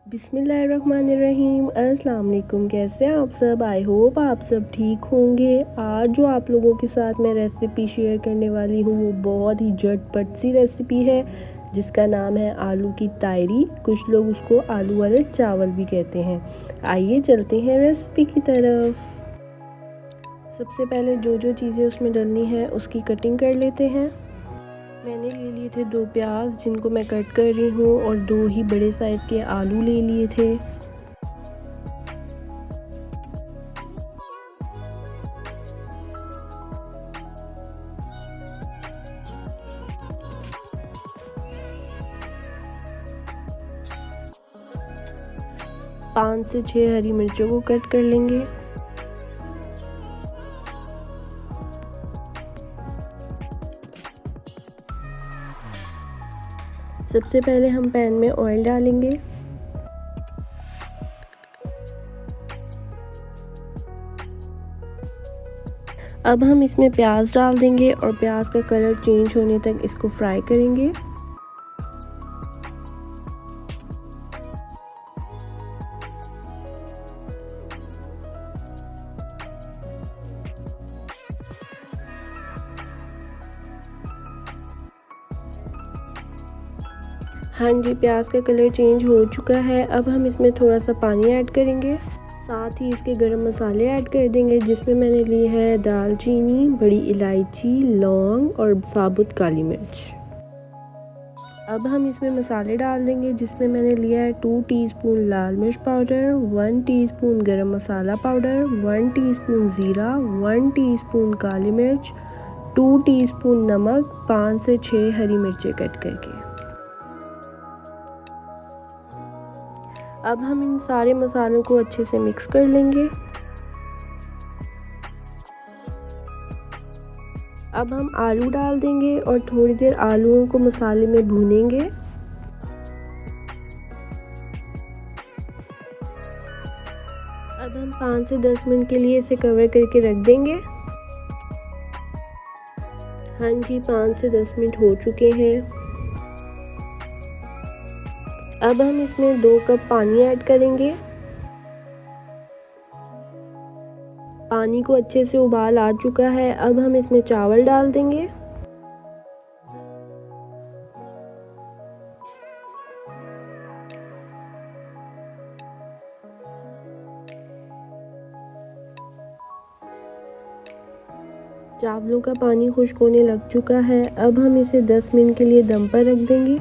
बिस्मिल्लाहिर्रहमानिर्रहीम। अस्सलाम वालेकुम। कैसे हैं आप सब? आई होप आप सब ठीक होंगे। आज जो आप लोगों के साथ मैं रेसिपी शेयर करने वाली हूँ वो बहुत ही झटपट सी रेसिपी है जिसका नाम है आलू की तायरी। कुछ लोग उसको आलू वाले चावल भी कहते हैं। आइए चलते हैं रेसिपी की तरफ। सबसे पहले जो जो चीज़ें उसमें डलनी है उसकी कटिंग कर लेते हैं। मैंने ले लिए थे 2 प्याज जिनको मैं कट कर रही हूँ और 2 ही बड़े साइज़ के आलू ले लिए थे। पाँच से 6 हरी मिर्चों को कट कर लेंगे। सबसे पहले हम पैन में ऑयल डालेंगे। अब हम इसमें प्याज डाल देंगे और प्याज का कलर चेंज होने तक इसको फ्राई करेंगे। हाँ जी, प्याज का कलर चेंज हो चुका है। अब हम इसमें थोड़ा सा पानी ऐड करेंगे। साथ ही इसके गरम मसाले ऐड कर देंगे जिसमें मैंने ली है दालचीनी, बड़ी इलायची, लौंग और साबुत काली मिर्च। अब हम इसमें मसाले डाल देंगे जिसमें मैंने लिया है 2 टीस्पून लाल मिर्च पाउडर, 1 टीस्पून गरम मसाला पाउडर, 1 टीस्पून ज़ीरा, 1 टीस्पून काली मिर्च, 2 टीस्पून नमक, 5 से 6 हरी मिर्चें कट करके। अब हम इन सारे मसालों को अच्छे से मिक्स कर लेंगे। अब हम आलू डाल देंगे और थोड़ी देर आलूओं को मसाले में भूनेंगे। अब हम 5 से 10 मिनट के लिए इसे कवर करके रख देंगे। हाँ जी, 5 से 10 मिनट हो चुके हैं। अब हम इसमें 2 कप पानी ऐड करेंगे। पानी को अच्छे से उबाल आ चुका है। अब हम इसमें चावल डाल देंगे। चावलों का पानी खुश्क होने लग चुका है। अब हम इसे 10 मिनट के लिए दम पर रख देंगे।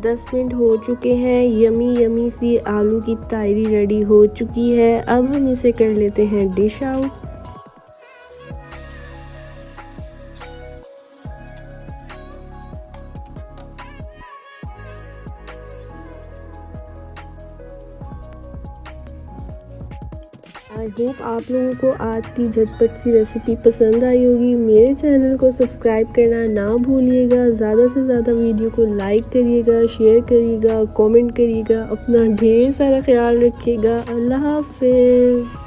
10 मिनट हो चुके हैं। यमी यमी सी आलू की तायरी रेडी हो चुकी है। अब हम इसे कर लेते हैं डिश आउट। आई होप आप लोगों को आज की झटपट सी रेसिपी पसंद आई होगी। मेरे चैनल को सब्सक्राइब करना ना भूलिएगा। ज़्यादा से ज़्यादा वीडियो को लाइक करिएगा, शेयर करिएगा, कमेंट करिएगा। अपना ढेर सारा ख्याल रखिएगा। अल्लाह हाफिज़।